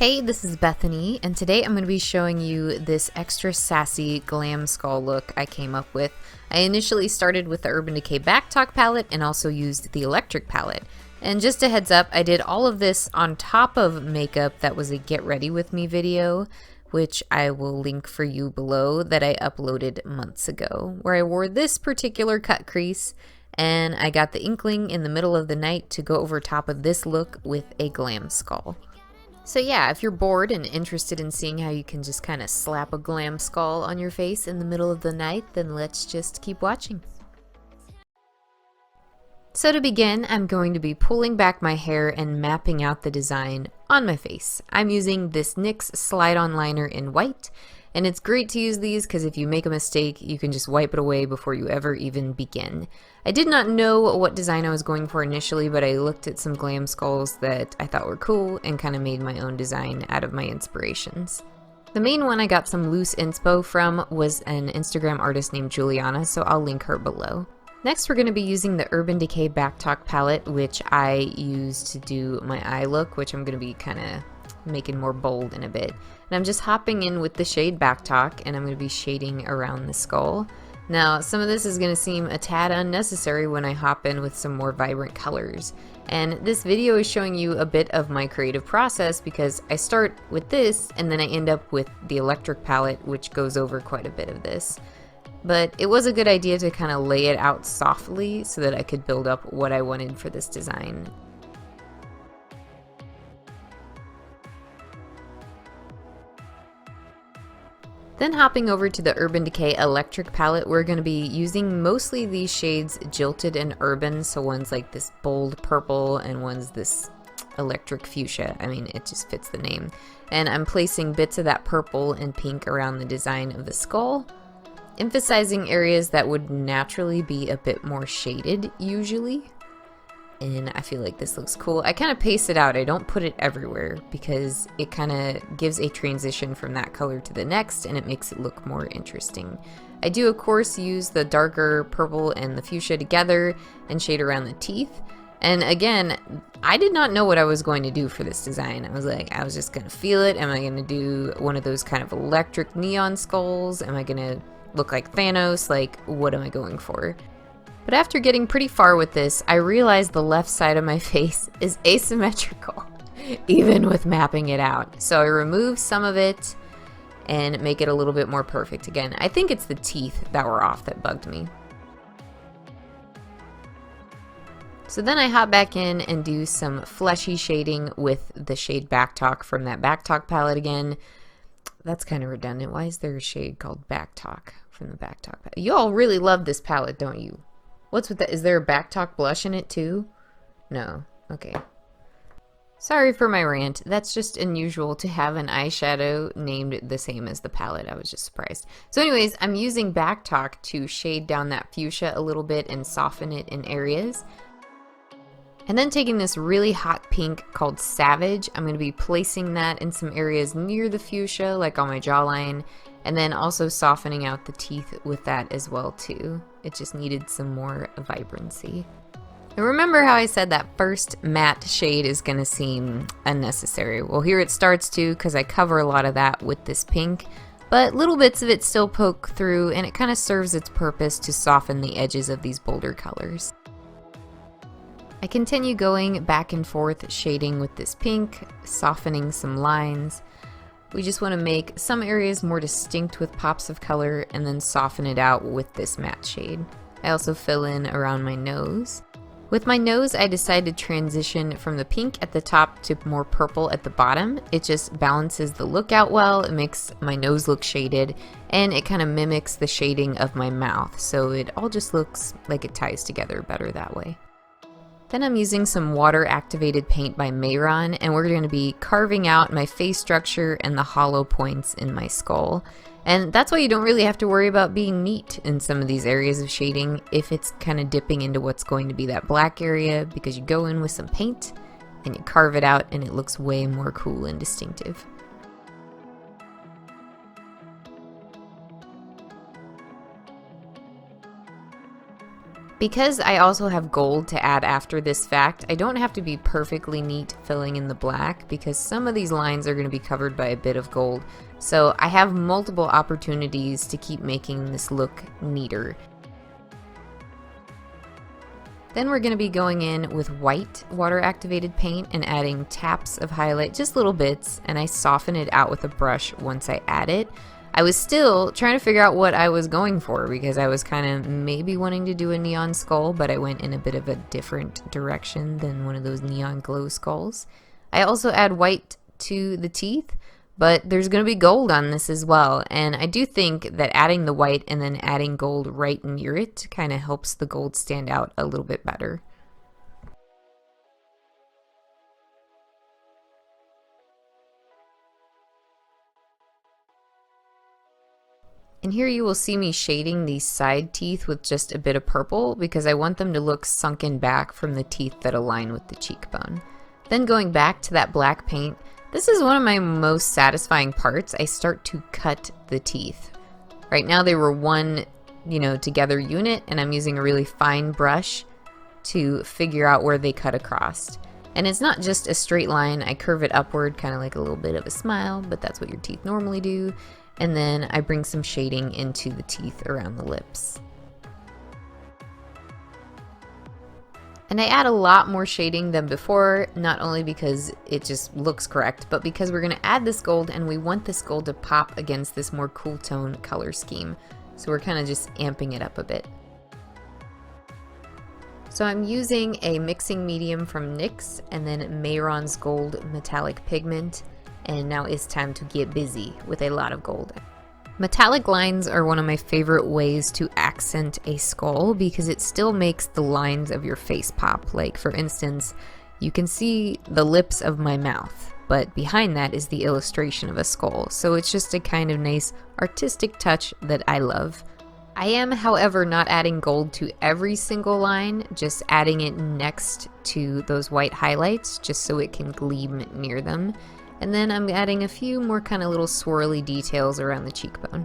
Hey, this is Bethany, and today I'm going to be showing you this extra sassy glam skull look I came up with. I initially started with the Urban Decay Backtalk palette and also used the Electric palette. And just a heads up, I did all of this on top of makeup that was a Get Ready With Me video, which I will link for you below, that I uploaded months ago, where I wore this particular cut crease, and I got the inkling in the middle of the night to go over top of this look with a glam skull. So yeah, if you're bored and interested in seeing how you can just kind of slap a glam skull on your face in the middle of the night, then let's just keep watching. So to begin, I'm going to be pulling back my hair and mapping out the design on my face. I'm using this NYX slide-on liner in white, and it's great to use these because if you make a mistake, you can just wipe it away before you ever even begin. I did not know what design I was going for initially, but I looked at some glam skulls that I thought were cool and kind of made my own design out of my inspirations. The main one I got some loose inspo from was an Instagram artist named Juliana, so I'll link her below. Next, we're going to be using the Urban Decay Backtalk palette, which I use to do my eye look, which I'm going to be kind of making more bold in a bit. And I'm just hopping in with the shade Backtalk, and I'm going to be shading around the skull. Now, some of this is going to seem a tad unnecessary when I hop in with some more vibrant colors. And this video is showing you a bit of my creative process because I start with this and then I end up with the Electric palette, which goes over quite a bit of this. But it was a good idea to kind of lay it out softly so that I could build up what I wanted for this design. Then hopping over to the Urban Decay Electric palette, we're going to be using mostly these shades Jilted and Urban, so one's like this bold purple and one's this electric fuchsia. I mean, it just fits the name. And I'm placing bits of that purple and pink around the design of the skull, emphasizing areas that would naturally be a bit more shaded usually. And I feel like this looks cool. I kind of pace it out. I don't put it everywhere because it kind of gives a transition from that color to the next and it makes it look more interesting. I do of course use the darker purple and the fuchsia together and shade around the teeth. And again, I did not know what I was going to do for this design. I was just going to feel it. Am I going to do one of those kind of electric neon skulls? Am I going to look like Thanos? Like, what am I going for? But after getting pretty far with this, I realized the left side of my face is asymmetrical, even with mapping it out. So I removed some of it and make it a little bit more perfect again. I think it's the teeth that were off that bugged me. So then I hop back in and do some fleshy shading with the shade Backtalk from that Backtalk palette again. That's kind of redundant. Why is there a shade called Backtalk from the Backtalk palette? You all really love this palette, don't you? What's with that? Is there a Backtalk blush in it too? No. Okay. Sorry for my rant. That's just unusual to have an eyeshadow named the same as the palette. I was just surprised. So anyways, I'm using Backtalk to shade down that fuchsia a little bit and soften it in areas. And then taking this really hot pink called Savage, I'm going to be placing that in some areas near the fuchsia, like on my jawline, and then also softening out the teeth with that as well too. It just needed some more vibrancy. And remember how I said that first matte shade is going to seem unnecessary? Well, here it starts to because I cover a lot of that with this pink, but little bits of it still poke through and it kind of serves its purpose to soften the edges of these bolder colors. I continue going back and forth shading with this pink, softening some lines. We just want to make some areas more distinct with pops of color and then soften it out with this matte shade. I also fill in around my nose. With my nose, I decided to transition from the pink at the top to more purple at the bottom. It just balances the look out well, it makes my nose look shaded, and it kind of mimics the shading of my mouth, so it all just looks like it ties together better that way. Then I'm using some water activated paint by Mehron, and we're going to be carving out my face structure and the hollow points in my skull. And that's why you don't really have to worry about being neat in some of these areas of shading if it's kind of dipping into what's going to be that black area, because you go in with some paint and you carve it out and it looks way more cool and distinctive. Because I also have gold to add after this fact, I don't have to be perfectly neat filling in the black because some of these lines are going to be covered by a bit of gold. So I have multiple opportunities to keep making this look neater. Then we're going to be going in with white water activated paint and adding taps of highlight, just little bits, and I soften it out with a brush once I add it. I was still trying to figure out what I was going for because I was kind of maybe wanting to do a neon skull, but I went in a bit of a different direction than one of those neon glow skulls. I also add white to the teeth, but there's going to be gold on this as well, and I do think that adding the white and then adding gold right near it kind of helps the gold stand out a little bit better. And here you will see me shading these side teeth with just a bit of purple because I want them to look sunken back from the teeth that align with the cheekbone. Then going back to that black paint, this is one of my most satisfying parts. I start to cut the teeth. Right now they were one, together unit, and I'm using a really fine brush to figure out where they cut across. And it's not just a straight line, I curve it upward, kind of like a little bit of a smile, but that's what your teeth normally do. And then I bring some shading into the teeth around the lips. And I add a lot more shading than before, not only because it just looks correct, but because we're going to add this gold and we want this gold to pop against this more cool tone color scheme. So we're kind of just amping it up a bit. So I'm using a mixing medium from NYX and then Mehron's gold metallic pigment. And now it's time to get busy with a lot of gold. Metallic lines are one of my favorite ways to accent a skull because it still makes the lines of your face pop. Like for instance, you can see the lips of my mouth, but behind that is the illustration of a skull. So it's just a kind of nice artistic touch that I love. I am, however, not adding gold to every single line, just adding it next to those white highlights just so it can gleam near them. And then I'm adding a few more kind of little swirly details around the cheekbone.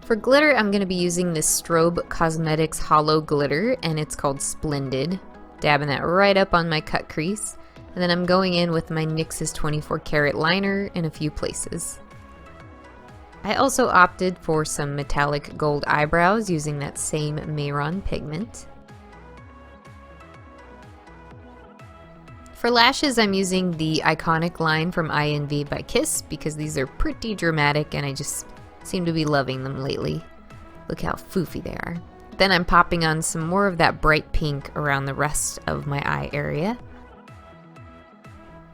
For glitter, I'm going to be using this Strobe Cosmetics Hollow Glitter, and it's called Splendid. Dabbing that right up on my cut crease. And then I'm going in with my NYX's 24 karat liner in a few places. I also opted for some metallic gold eyebrows using that same Mehron pigment. For lashes, I'm using the iconic line from iENVYbyKiss because these are pretty dramatic and I just seem to be loving them lately. Look how foofy they are. Then I'm popping on some more of that bright pink around the rest of my eye area.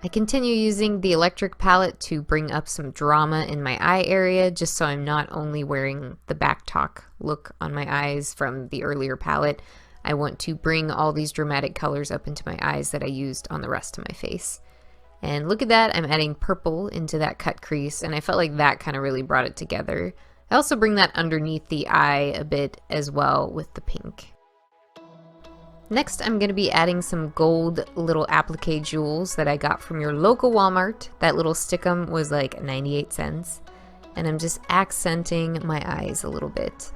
I continue using the electric palette to bring up some drama in my eye area just so I'm not only wearing the back talk look on my eyes from the earlier palette. I want to bring all these dramatic colors up into my eyes that I used on the rest of my face. And look at that, I'm adding purple into that cut crease, and I felt like that kind of really brought it together. I also bring that underneath the eye a bit as well with the pink. Next, I'm going to be adding some gold little applique jewels that I got from your local Walmart. That little stickum was like 98 cents. And I'm just accenting my eyes a little bit.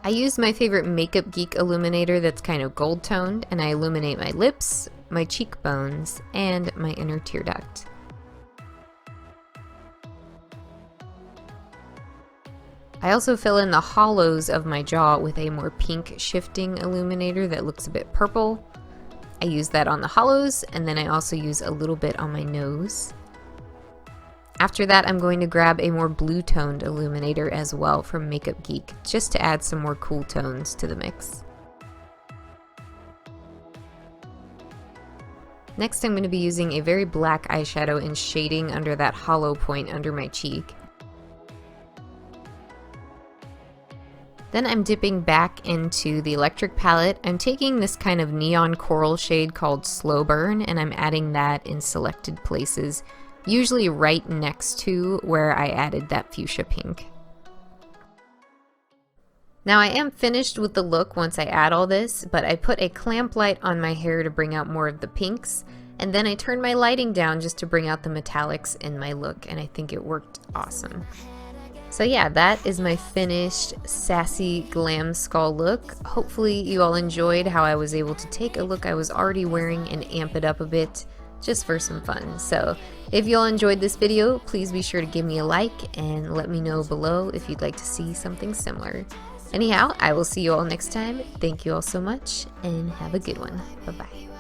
I use my favorite Makeup Geek illuminator that's kind of gold toned, and I illuminate my lips, my cheekbones, and my inner tear duct. I also fill in the hollows of my jaw with a more pink shifting illuminator that looks a bit purple. I use that on the hollows, and then I also use a little bit on my nose. After that, I'm going to grab a more blue-toned illuminator as well from Makeup Geek, just to add some more cool tones to the mix. Next, I'm going to be using a very black eyeshadow and shading under that hollow point under my cheek. Then I'm dipping back into the electric palette. I'm taking this kind of neon coral shade called Slow Burn, and I'm adding that in selected places, usually right next to where I added that fuchsia pink. Now I am finished with the look once I add all this, but I put a clamp light on my hair to bring out more of the pinks, and then I turned my lighting down just to bring out the metallics in my look, and I think it worked awesome. So yeah, that is my finished sassy glam skull look. Hopefully you all enjoyed how I was able to take a look I was already wearing and amp it up a bit just for some fun. So if you all enjoyed this video, please be sure to give me a like and let me know below if you'd like to see something similar. Anyhow, I will see you all next time. Thank you all so much and have a good one. Bye bye.